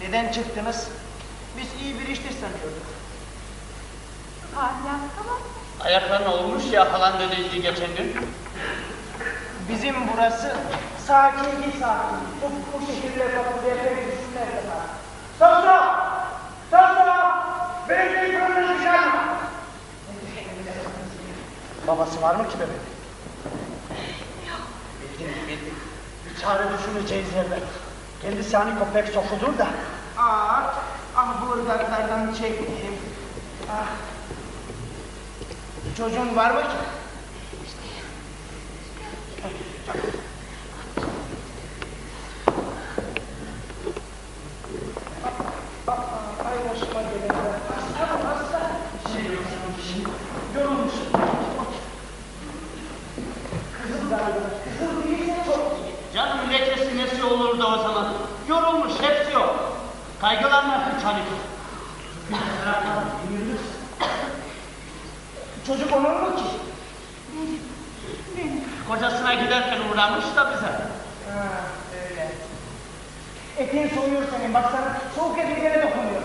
Neden çıktınız? Biz iyi bir iştir sanıyorduk. Ayaklarına olmuş ya falan dediydi geçen gün. Bizim burası sakin. Bu şekilde kapıya pek düşünmez efendim. Sosra! Belediyeyi fırına çıkarma! Babası var mı ki bebeğin? Yok. Bildim. Bir çare düşüneceğiz elbet. Kendisi hani köpek sokudur da. Bu ırgatlardan çektiğim. Çocuğun var mı ki? Ay başıma gelenler. Hasta. Yorulmuş. Kızım galiba. Kızım değilse çok iyi. Canım lekesi nesi olurdu o zaman? Yorulmuş, hepsi yok. Kaygılanma hiç hani. Çocuk onun mu ki? Benim. Kocasına giderken uğramış da bize. Öyle. Etin soğuyor senin, baksana soğuk etin yere dokunuyor.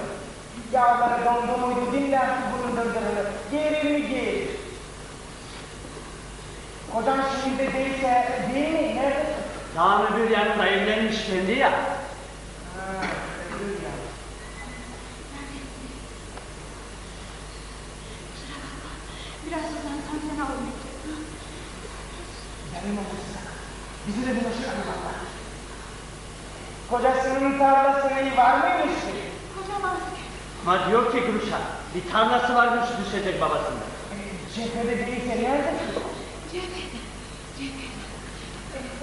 Yağları dondu muydu, dinle artık bunun dırdırını. Gelir. Kocan şimdi değilse, değil mi? Nerede? Daha bir yanında evlenmiş kendi ya. Öyle ya. Biraz uzaktan sana olmayacak. Benim olursa, bizi de bulaşır valla. Kocasının tarlasının var mıymış ki? Kocam asker. Ama diyor ki Gülşah, bir tarlası varmış düşecek babasında. Cephede değilse nerede ki? Cephede.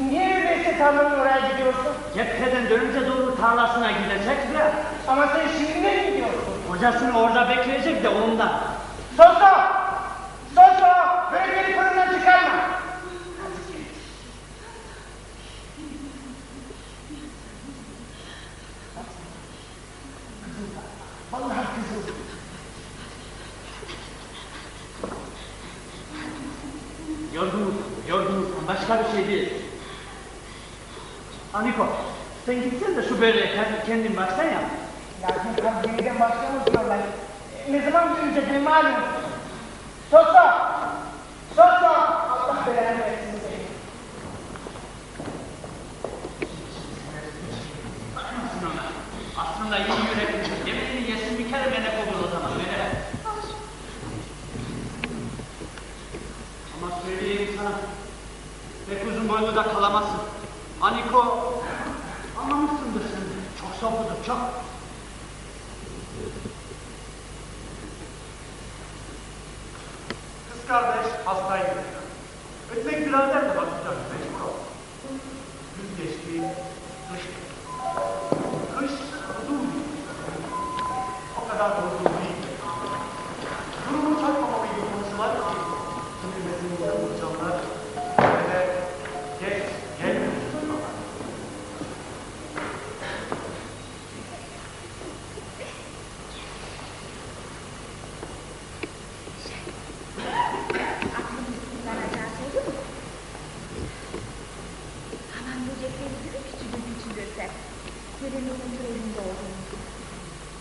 Niye öyleyse tarlanın oraya gidiyorsun? Cepheden dönünce doğru tarlasına gidecek ya. Ama sen şimdi ne gidiyorsun? Kocasını orada bekleyecek de ondan. Sosa! Böyle beni fırından çıkarma! Vallahi kızım. Yorgunluktan başka bir şey değil. Aniko, sen gitsen de şu böreğe kendin baksan ya. Lakin yeniden başlamış diyorlar. Ne zaman dönecek malum. Sosa! Allah belanı versin seni. Aslında iyi yürekli. Yemeğini yesin bir kere melek olur o zaman. Melek. Ama söyleyeyim sana. Pek uzun boylu da kalamazsın. Aniko, anlamışsındır sen. Çok soğudur, çok. Kız kardeş hastaydı. Ötmek birader de bakacak, mecbur ol. Gün geçti, kış geçti. Kış uzun değil. O kadar da uzun değil. Durumu çakmamalıydı konuşular ki, sinirmesini kıvırcanlar ve geç gelmemiş baba. sonunda elinde olduğunu.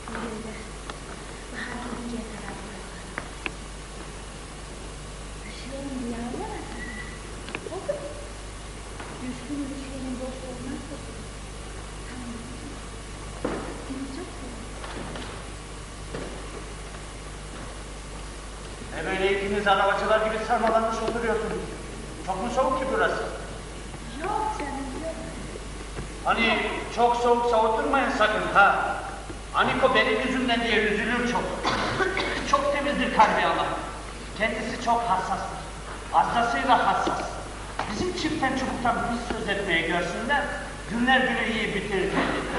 Öyleydi. Bahar gelinceye kadar buralar. Üşüyorum diye ağlayamazsın. Oldu mu? Düşkün ilişkinin boş olmaz da. Tamam. Seni çok seviyorum. Böyle ikiniz arabacılar gibi sarmalanmış oturuyorsunuz. Çok mu soğuk ki burası? Yok canım yok. Hani çok soğuksa oturmayın sakın ha. Aniko benim yüzümden diye üzülür çok. Çok temizdir kalbi ama. Kendisi çok hassastır. Fazlasıyla hassas. Bizim çiftten çubuktan bir söz etmeye görsünler, günler günü iyi bitirir kendini.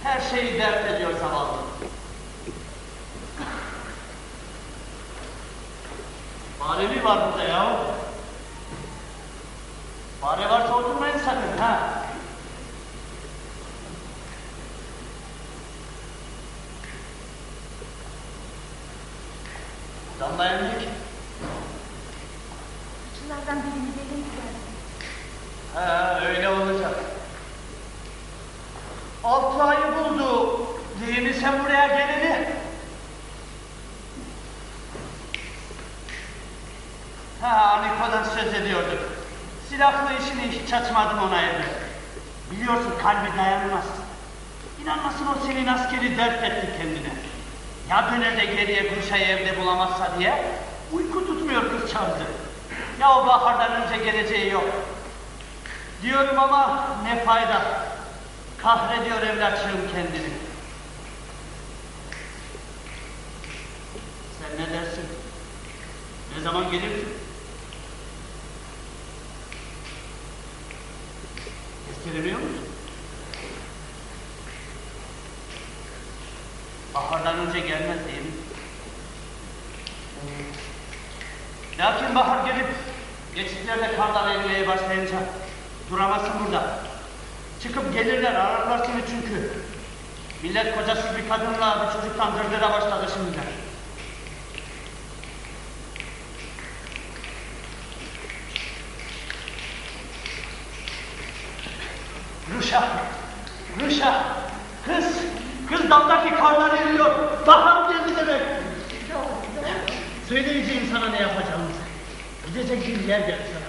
Her şeyi dert ediyor zavallı. Fare mi var burada ya? Fare varsa oturmayın sakın ha. Damlayan ne ki? Saçılardan birini derin geldi. Ha öyle olacak. 6 ayı buldu. Değil mi sen buraya geleli? Ha Niko'dan söz ediyorduk. Silahlı işini hiç açmadım ona evde. Biliyorsun kalbi dayanmaz. İnanmasın o senin askeri dert etti kendine. Ya döner de geriye Gülşah'ı evde bulamazsa diye uyku tutmuyor kızcağızı. Ya o bahardan önce geleceği yok. Diyorum ama ne fayda. Kahrediyor evlatçığım kendini. Sen ne dersin? Ne zaman gelirsin? Kestiremiyor musun? Bahardan önce gelmez değil mi? Lakin bahar gelip geçitlerde karlar erimeye başlayınca duramazsın burada. Çıkıp gelirler, ararlar seni çünkü. Millet kocasız bir kadınla bir çocuktan dırdıra başladı şimdiler. Ruşa, kız daldaki karlar eriyor, bahar geldi demek. Söyleyeceğim sana ne yapacağımızı. Gidecek bir yer geldi sana.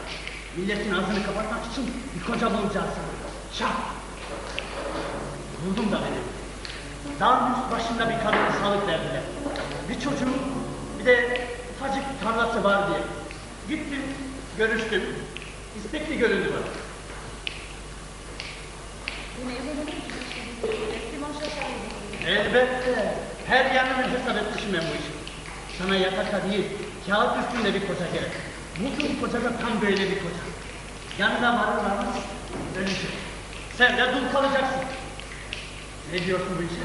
Milletin ağzını kapatmak için bir koca bulacağız sana. Şah! Buldum da beni. Dağın üst başında bir kadın salık verdiler. Bir çocuğu, bir de ufacık tarlası var diye. Gittim, görüştüm. İstekli göründü bana. Elbette. Her yanını hesap etmişim ben bu işi. Sana yatakta değil, kağıt üstünde bir koca gerek. Bulduğum koca da tam böyle bir koca. Yanına varır varmaz, ölecek. Sen de dul kalacaksın. Ne diyorsun bu işe?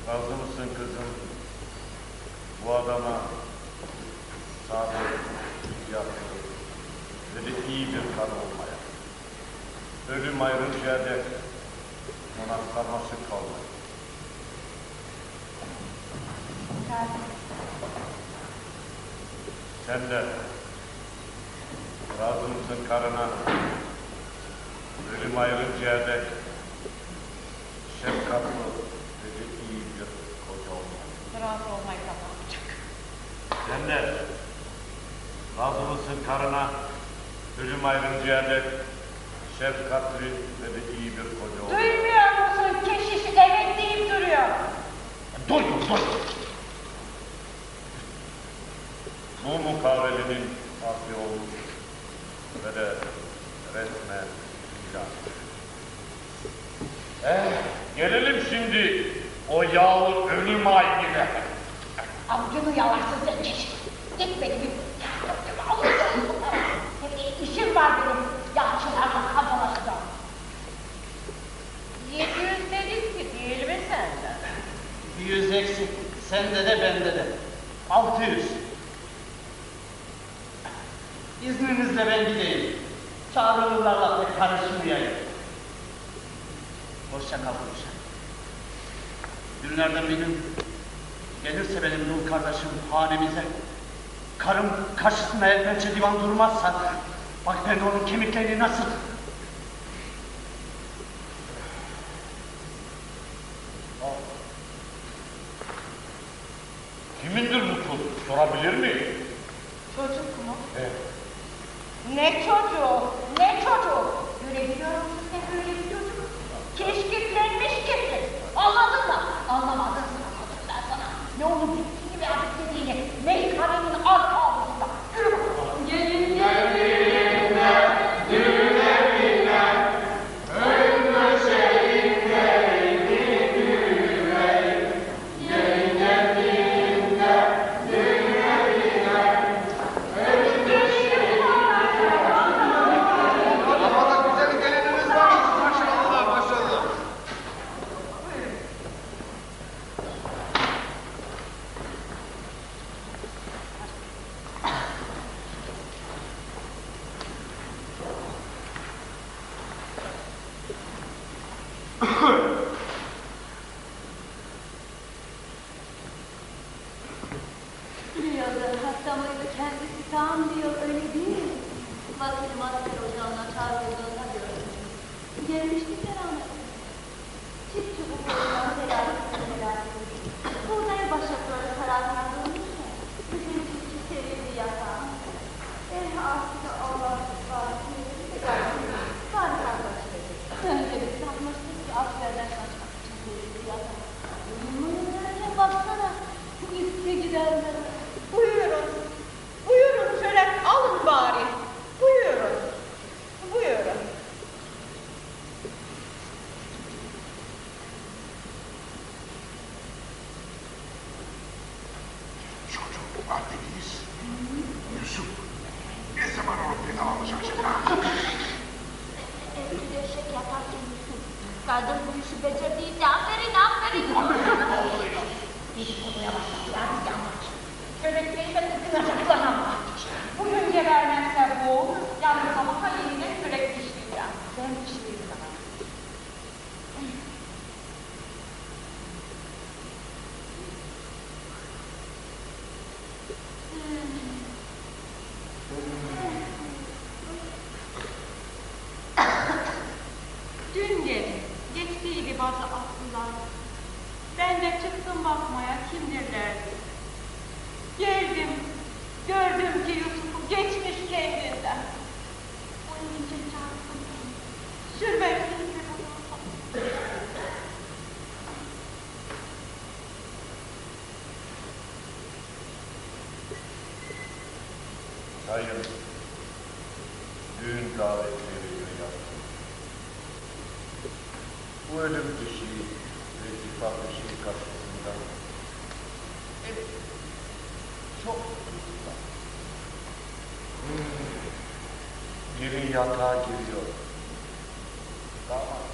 Razı mısın kızım? Bu adama sadık, yaptı, böyle iyi bir karı olmaya. Ölüm ayrıncaya dek ona sarmaşık kaldı. Sen de razı mısın karına? Ölüm ayrıncaya dek şefkatli, böyle iyi bir koca olmaya. Razı olmayı kazanacak. Sen de razı mısın karına ölüm ayrıncaya dek şefkatli ve de iyi bir koca olsun? Duymuyor musun? Keşiş evet deyip duruyor. Duydum. Bu mukavelinin asli olmuş ve de resmen ilan. Gelelim şimdi o yağlı ölüm ayrına. Avucunu yalarsın sen keşiş. Git beni bir İşim var benim. Yağçılarla kavgalaşacağım. 700 dedik ki değil mi senden? 100 eksik. Sende de bende de. 600. İzninizle ben gideyim. Çağrılırlarla pek karışmayayım. Hoşça kal Gülşen. Günlerden bir gün gelirse benim dul kardeşim hanemize, karım karşısında elpençe divan durmazsa, bak ben onun kemiklerini nasıl... Kimindir bu çocuk? Sorabilir miyim? Çocuk mu? Evet. Ne çocuğu? Ne çocuğu? Görebiliyor musun sen öyle bir çocuk? Keşkitlenmiş kesin. Anladın mı? Anlamadın mı? Anladım ben sana. Ne onun bittiğini ve abitlediğini. Meyhanenin arka avlusunda. Yürü bakalım. Gelin Biliyordu, hasta mıydı kendisi tam diyor, öyle değil mi? Vakit master ocağına çağrıldığında gördüm. Gelmiştik beraber. Çift çubuk oyundan helal edildi. Buğday başakları kararlandırmış ya. Bizim çiftçi serildi yatağa. Artık Allah var. Bari kardeşleri. Önce bir sanmıştık ki askerden kaçmak için serildi yatağa. Uyumayın baksana. Bu iske giderler. Buyurun. Buyurun şöyle alın bari. Buyurun. Buyurun. Çocuk var dediniz. Yusuf, ne zaman olup beni almış acaba? Evde eşek yaparken Yusuf. Kadın bu işi becerdiyse aferin aferin. Dedikoduya başladılar biz yanmak. Körekleri de tıkınacaklar. Bugün gebermezse bu olur. Yarın sabaha yeniden kürek pişireceğim. Ben pişireyim sana. Dün gece geçtiydi bazı aslılar. Ben de çıktım bakmaya kimdirler diye. Geldim, gördüm ki Yusuf'u geçmiş kendinden. Uyuyunca çarptım. Sürmeksizdi bu. Sayın, düğün davetleri yaptım. Bu ölüm dışı ve şifa dışı karşısında çok güzel. Gelin yatağa giriyor. Damat.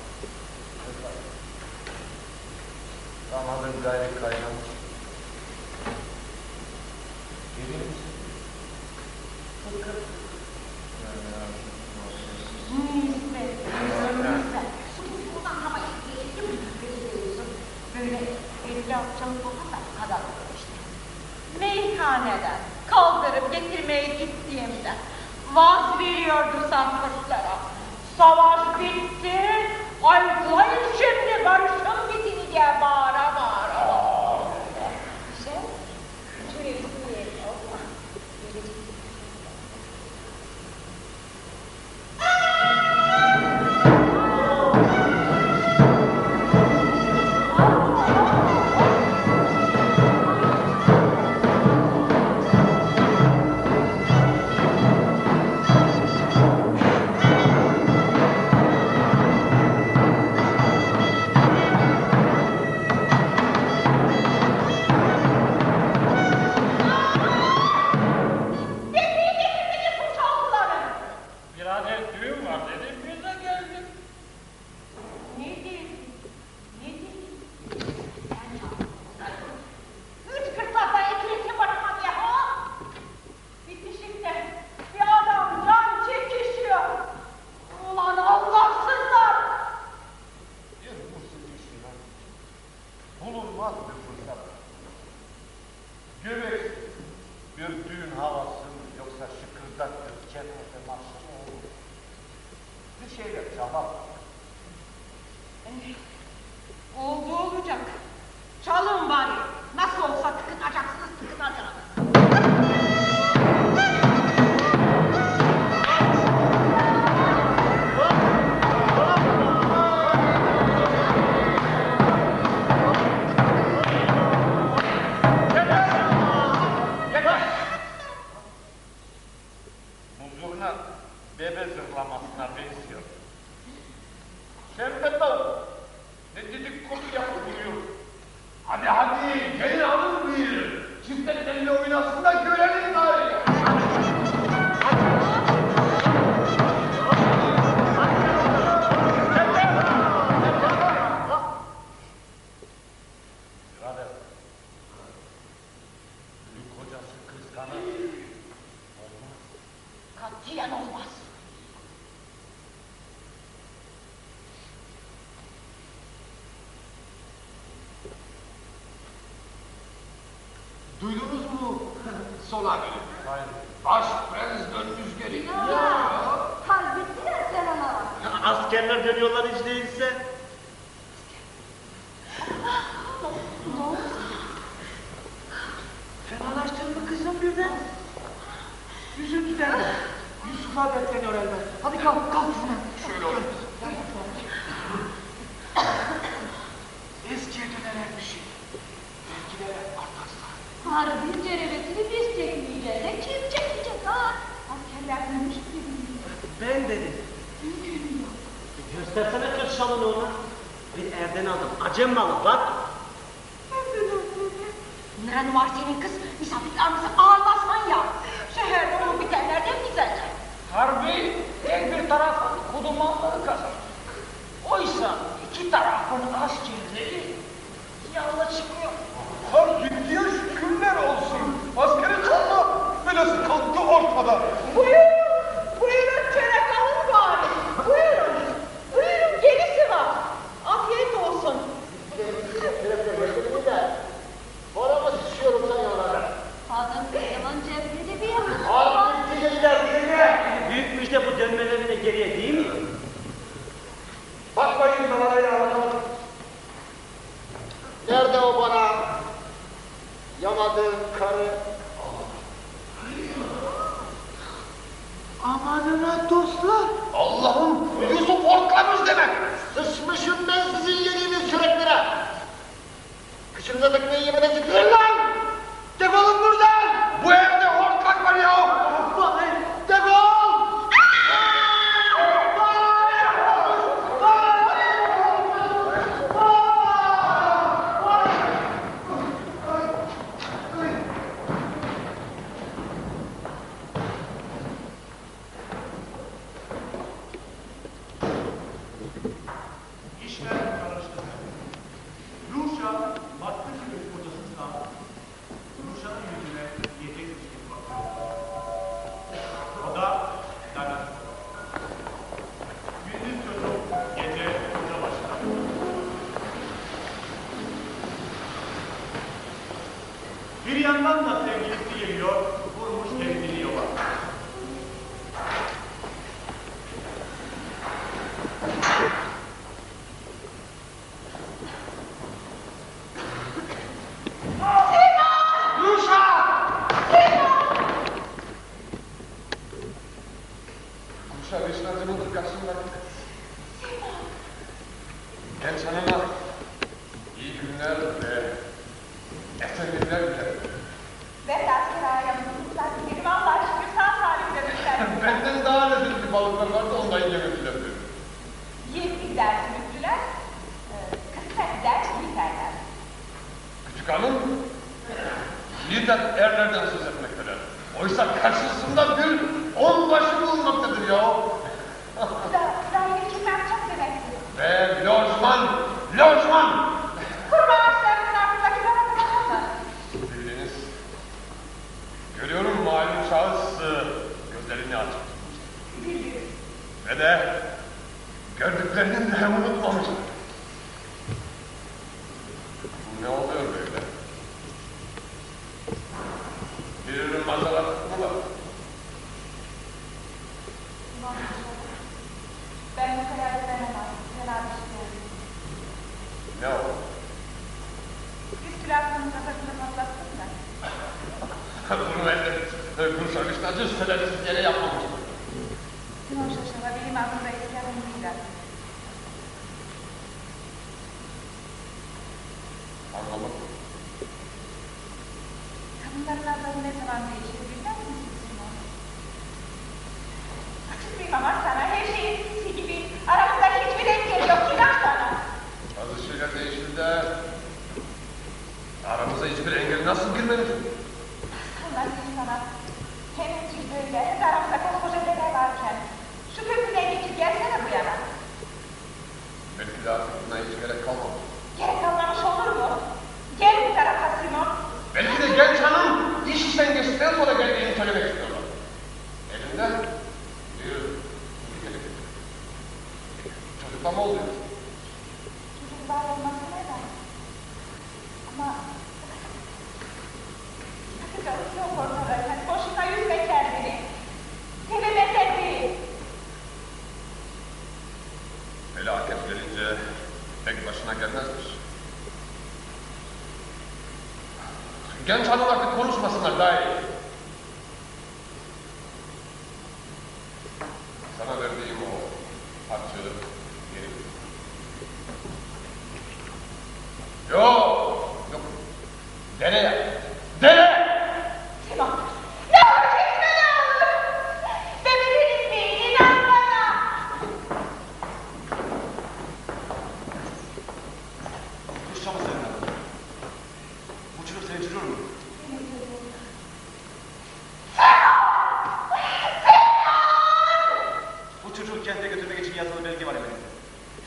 Damadın gayri kaynamış. Gelin misin? Buradan havaya girelim. Böyle 50 akçalı bu kadar olur işte. Meyhaneden kaldırıp getirmeye gittiğimde vaz veriyordu saflıklara. Savaş bitti, ayıklayın şimdi barışın bitini diye bağıra bağıra. Sen şuraya bir yiyelim. gün havası mı yoksa şıkırdaktır, kefete marşı mı olur? Bir şeyler çalar. Oldu olacak. Çalın bari. Nasıl olsa tıkınacaksınız, tıkınacaksınız. Muzuruna bebe zırlamasına benziyor. Şevket Davut, ne dedik konu yapıp duruyor. Hadi hadi, gelin alın bir. Çiftler elini oynasın da görelim bari. Birader, ölü kocası kıskanır. Olmaz. Katiyen olmaz. Duydunuz mu? Sola gelin. Hayır. Baş prens dönmüş geri. Halbettiler sen ona. Askerler dönüyorlar hiç değilse. Ne oldu? Fenalaştın mı kızım birden? Üzüntüden de. Yusuf'a bekleniyor elbet. Hadi kalk, kalk şuna. Şöyle olun. Eskiye dönerlermiş. Belki de artarsa. Harbi cerevesini biz çekmeyeceğiz de kim çekecek ha? Askerler dönmüş gibi. Ben dedim. Göstersene kız şalını ona. Bir erden aldım. Acem malı bak. Neren var senin kız? Misafirlerimizi ağırlasman ya. Şehirde olup bitenler de güzelce. Harbi tek bir tarafın kudumanları kazanır. Oysa iki tarafın askerleri yanına çıkıyor. Har gittiye şükürler olsun. Askeri kaldı. Velası kalktı ortada. Buyurun çörek alın bari. Buyurun. Buyurun gerisi var. Afiyet olsun. Oramı sıçıyorum sen yollarda. Kadın kızımın cebinde bir yer. Büyük müjde bu dönmelerine geriye değil mi? Bakmayın kamerayla bakalım. Nerede o bana yamadığım karı? Amanına dostlar. Allah'ım Yusuf ortlamış demek. Sıçmışım ben sizin yediğiniz çöreklere. Kıçınıza tıkmayı yemeden çıkın lan! Defolun buradan! Bu evde hortlak var ya. Defol! İşler karıştı. Ruşa baktı ki bir kocasından Ruşa'nın yüzüne yiyecekmiş gibi bakıyor. O da lanet. Gündüz çocuk, gece koca başına. Bir yandan da sevgilisi geliyor, vurmuş kendini yola. Kuşa Vişnacı'nın karşısında. Genç hanıma iyi günler ve esenlikler dilerim. Ve ders kiraya bulmuşlar. Benim Allah'a şükür sağ salim dönmüşler. Benden daha lezzetli balıklar vardı ondan yemediler diyor. Yeni ders müftüler. Kısmet ders biterler. Küçük hanım lider erlerden söz etmektedir. Oysa karşısında bir onbaşı bulunmaktadır ya. Zahiri kimler çok demektir. Ve lojman, lojman! Kurban ağaçlarının ardındakilere bakar mı? Sevgiliniz, görüyorum malum şahıs gözlerini açık. Ve de gördüklerini de unutmamış. Bu ne oluyor böyle? Bir mazara söylemişler, düz söylediğiniz yere yapmamıştım. Simon Şaşava benim aklımda eski adamı değil artık. Anlamadım. Kadınların adları ne zaman değişir bilmez misin Simon? Açıklayayım ama sana her şey eskisi gibi. Aramızda hiçbir engel yok, inan bana. Bazı şeyler değişir de aramıza hiçbir engel nasıl girmedi? Anlatayım sana. Hemencik böyle, hep aramızda koskoca dede varken. Şu köprüden geçip gelsene bu yana. Belki de artık buna hiç gerek kalmadı. Gerek kalmamış olur mu? Gel bu tarafa Simon. Belki de genç hanım iş işten geçtikten sonra geldiğini söylemek istiyorlar. Elinde bir telefon. Çocukla oluyor? Çocuklar olması neden? Ama sakıncası yok ortada. Yani boşuna yüzme kendini. Sevemezler değil. Felaket gelince tek başına gelmezmiş. Genç hanım artık konuşmasınlar daha iyi. Sana verdiğim o harçlığı geri. Yok. Nereye? Nereye? Simon. Ne olur çekme ne olur. Bebelerin değil, inan bana. Konuşacağım seninle. Bu çocuk seni çürür mü? Bu çocuğu kente götürmek için yazılı belge var elimizde.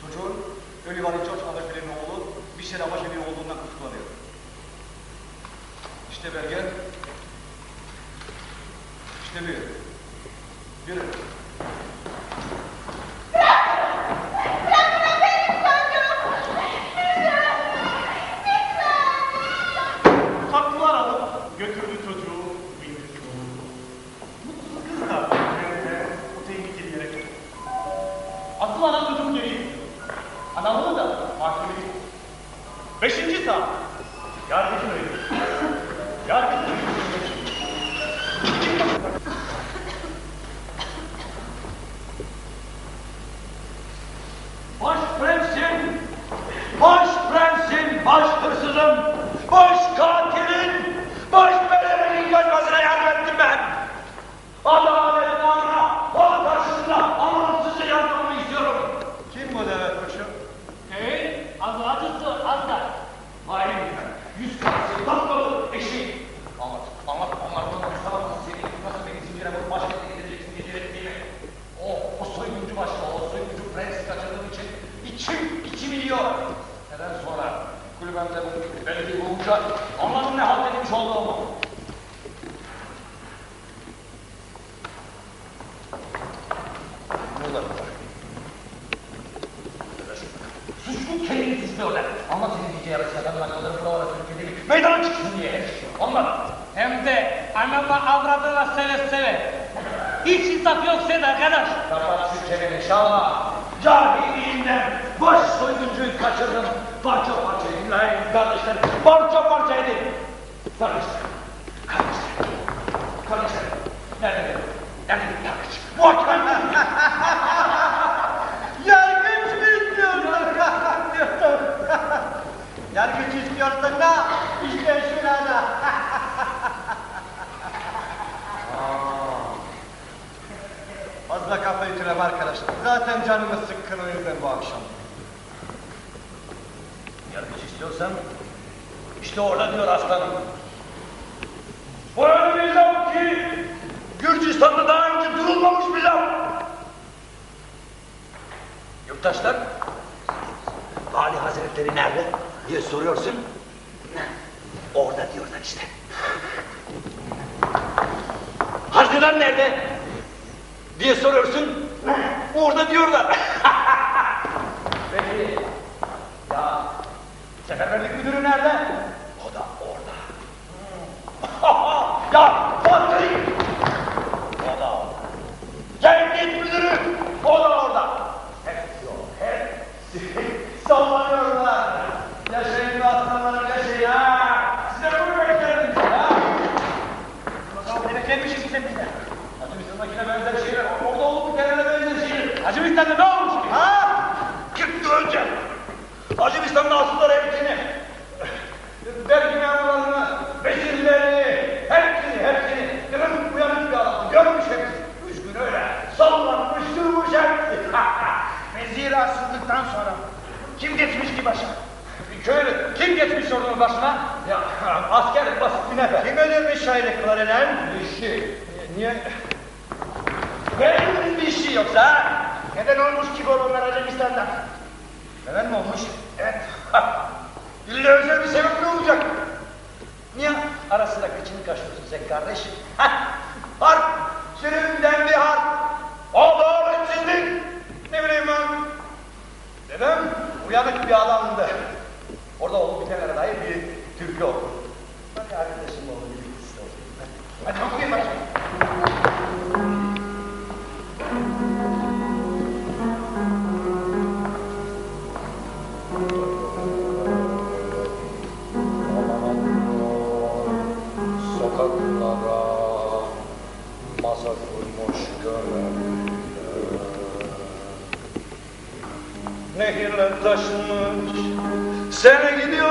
Çocuğun Oliver George Aberfield'in oğlu bir şeraba başarılı olduğundan kuşkulanıyor. İşte belge. İşte bir. Yürü. Haklılar alıp götürdü çocuğu bindirdi. Mutsuz kız da evde o tehlikeli yere götürdü. Asıl ana çocuğu geri gidiyor. Analığı da mahkeme gidiyor. 5. saat. Yargıcın öyle. Yargıcın öyle. Baş prensim, baş prensim, baş hırsızım, baş katilin, baş belenin kaçmasına yardım ettim ben. Adalet namına, o karşısında amansızca yardımımı istiyorum. Kim bu Devet Paşa? Hey, azracısı azda. Hain, yüz karası, dakikalı eşi. Anlat. Onlardan uysalamasın seni. Nasıl beni zincire vurup başkente gideceksin gecelettiğimi. O soyguncu başka, o soyguncu prensi kaçırdığım için içim yiyor. Neden sonra kulübemde bu belediye bulunca onların ne halt edilmiş olduğumu. Buralar. Suçlu kendini suçluyorlar. Ama senin gece yarısı yatanlar kalır buralara Türkiye'de bir meydana çıksın diye. Onlar. Hem de anamla avradına seve seve. Hiç insaf yok senin arkadaş. Kapat şu çeneni Şah. Cahilliğinden baş soyguncuyu kaçırdım. Parça parça edin lan kardeşler. Parça parça edin. Kardeşler. Nerede? Nerede bir yargıç? Muhakeme. Yargıç mı istiyorsun? Yargıç istiyorsun da işte şurada. Fazla kafayı türeme arkadaşlar. Zaten canımız sıkkın o yüzden bu akşam. Yargıç istiyorsan işte orada diyor aslanım. Bu öyle bir laf ki Gürcistan'da daha önce durulmamış bir laf. Yurttaşlar, Vali Hazretleri nerede diye soruyorsun. Orada diyorlar işte. Haziran nerede diye soruyorsun. Orada diyorlar. Peki, ya seferberlik müdürü nerede? O da orada. Ya Fatih! O da orada. Cemiyet müdürü! O da orada. Hepsi o, hepsi sallanıyorlar. Yaşayın be aslanlarım, yaşayın ha! Size bunu beklerim ya! Bakalım beklemişiz sen bizden. Acımistan'dakine benzer şeyler, orada olup bitenlere benzer şeyler. Acımistan'da ne olmuş ki? Ha? 40 yıl önce. Acımistan'ın asılları hepsini. Vergi memurlarını, vezirleri, hepsini. Kırım uyanık bir adam. Görmüş hepsi. 3 gün öyle sallanmış durmuş hepsi. Vezir asıldıktan sonra kim geçmiş ki başa? Köylü, kim geçmiş ordunun başına? Ya asker basit bir nefer. Kim öldürmüş şairlikleri lan? İşi. Niye? Benim bir işi yoksa ha? Neden olmuş ki onlar Acemistan'da? Neden mi olmuş? Evet. İlle özel bir sebep mi olacak? Niye ara sıra kıçını kaşıyorsun sen kardeşim? Harp! Sürümden bir harp! Adaletsizlik! Ne bileyim ben? Dedem uyanık bir adamdı. Orada olup bitenlere dair bir türkü okur. Hadi arkadaşım oğlum birlikte olsun. Hadi okuyun bakayım. Sokaklara masa kurmuş gönüller. Nehirler taşınmış, sen gidiyor.